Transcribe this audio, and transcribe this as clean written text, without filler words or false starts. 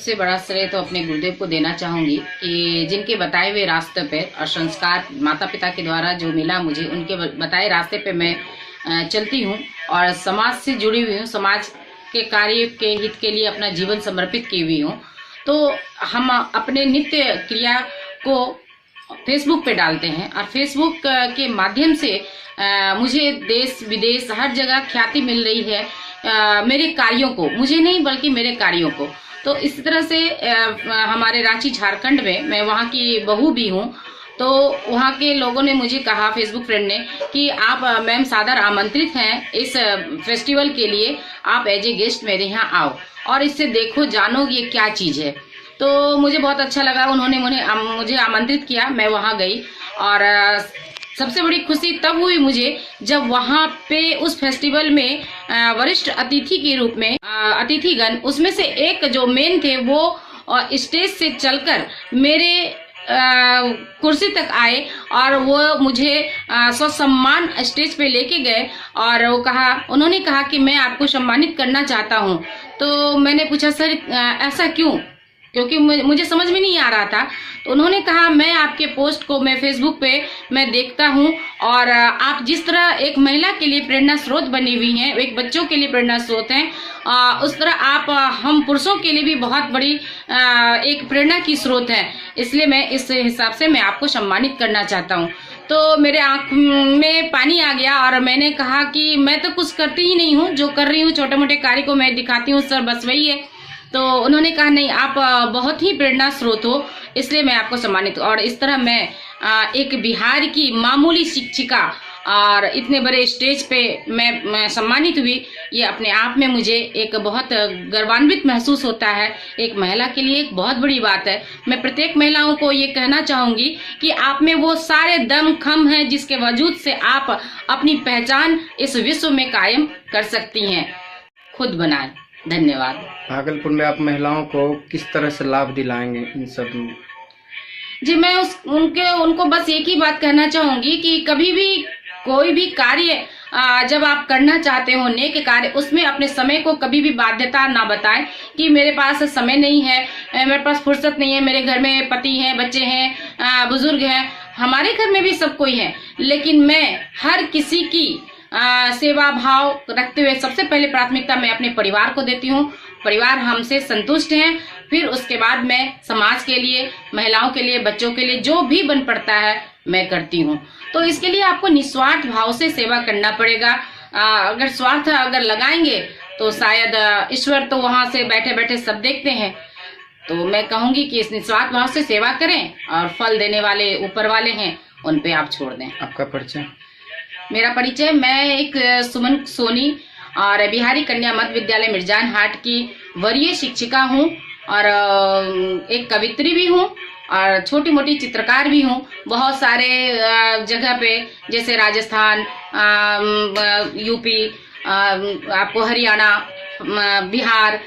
सबसे बड़ा श्रेय तो अपने गुरुदेव को देना चाहूंगी कि जिनके बताए हुए रास्ते पे और संस्कार माता पिता के द्वारा जो मिला मुझे, उनके बताए रास्ते पे मैं चलती हूँ और समाज से जुड़ी हुई हूँ। समाज के कार्य के हित के लिए अपना जीवन समर्पित की हुई हूँ। तो हम अपने नित्य क्रिया को फेसबुक पे डालते हैं और फेसबुक के माध्यम से मुझे देश विदेश हर जगह ख्याति मिल रही है मेरे कार्यों को, मुझे नहीं बल्कि मेरे कार्यों को। तो इस तरह से हमारे रांची झारखंड में, मैं वहाँ की बहू भी हूँ, तो वहाँ के लोगों ने मुझे कहा, फेसबुक फ्रेंड ने, कि आप मैम सादर आमंत्रित हैं इस फेस्टिवल के लिए, आप एज ए गेस्ट मेरे यहाँ आओ और इससे देखो जानो ये क्या चीज़ है। तो मुझे बहुत अच्छा लगा, उन्होंने मुझे आमंत्रित किया, मैं वहाँ गई और सबसे बड़ी खुशी तब हुई मुझे जब वहाँ पे उस फेस्टिवल में वरिष्ठ अतिथि के रूप में अतिथिगण, उसमें से एक जो मेन थे वो स्टेज से चलकर मेरे कुर्सी तक आए और वो मुझे ससम्मान स्टेज पे लेके गए और उन्होंने कहा कि मैं आपको सम्मानित करना चाहता हूँ। तो मैंने पूछा सर ऐसा क्यों, क्योंकि मुझे समझ में नहीं आ रहा था। तो उन्होंने कहा मैं आपके पोस्ट को मैं फेसबुक पे मैं देखता हूँ और आप जिस तरह एक महिला के लिए प्रेरणा स्रोत बनी हुई हैं, एक बच्चों के लिए प्रेरणा स्रोत हैं, उस तरह आप हम पुरुषों के लिए भी बहुत बड़ी एक प्रेरणा की स्रोत है। इसलिए मैं इस हिसाब से मैं आपको सम्मानित करना चाहता हूँ। तो मेरे आँख में पानी आ गया और मैंने कहा कि मैं तो कुछ करती ही नहीं हूँ, जो कर रही हूँ छोटे मोटे कार्य को मैं दिखाती हूँ सर, बस वही है। तो उन्होंने कहा नहीं, आप बहुत ही प्रेरणा स्रोत हो, इसलिए मैं आपको सम्मानित। और इस तरह मैं एक बिहार की मामूली शिक्षिका और इतने बड़े स्टेज पे मैं सम्मानित हुई, ये अपने आप में मुझे एक बहुत गर्वान्वित महसूस होता है। एक महिला के लिए एक बहुत बड़ी बात है। मैं प्रत्येक महिलाओं को ये कहना चाहूँगी कि आप में वो सारे दम खम हैं जिसके वजूद से आप अपनी पहचान इस विश्व में कायम कर सकती हैं। खुद बनाएं। धन्यवाद। भागलपुर में आप महिलाओं को किस तरह से लाभ दिलाएंगे इन सब में? जी, मैं उनको बस एक ही बात कहना चाहूंगी कि कभी भी कोई भी कार्य जब आप करना चाहते हो, नेक कार्य, उसमें अपने समय को कभी भी बाध्यता ना बताएं कि मेरे पास समय नहीं है, मेरे पास फुर्सत नहीं है, मेरे घर में पति हैं, बच्चे हैं, बुजुर्ग हैं। हमारे घर में भी सब कोई है, लेकिन मैं हर किसी की सेवा भाव रखते हुए सबसे पहले प्राथमिकता मैं अपने परिवार को देती हूँ। परिवार हमसे संतुष्ट हैं, फिर उसके बाद मैं समाज के लिए, महिलाओं के लिए, बच्चों के लिए जो भी बन पड़ता है मैं करती हूँ। तो इसके लिए आपको निस्वार्थ भाव से सेवा करना पड़ेगा। अगर स्वार्थ लगाएंगे तो शायद ईश्वर तो वहां से बैठे बैठे सब देखते हैं। तो मैं कहूंगी कि इस निस्वार्थ भाव से सेवा करें और फल देने वाले ऊपर वाले हैं, उन पे आप छोड़ दें। आपका परिचय? मेरा परिचय, मैं एक सुमन सोनी और बिहारी कन्या मध्य विद्यालय मिर्जान हाट की वरीय शिक्षिका हूँ और एक कवित्री भी हूँ और छोटी मोटी चित्रकार भी हूँ। बहुत सारे जगह पे, जैसे राजस्थान, यूपी, आपको हरियाणा, बिहार,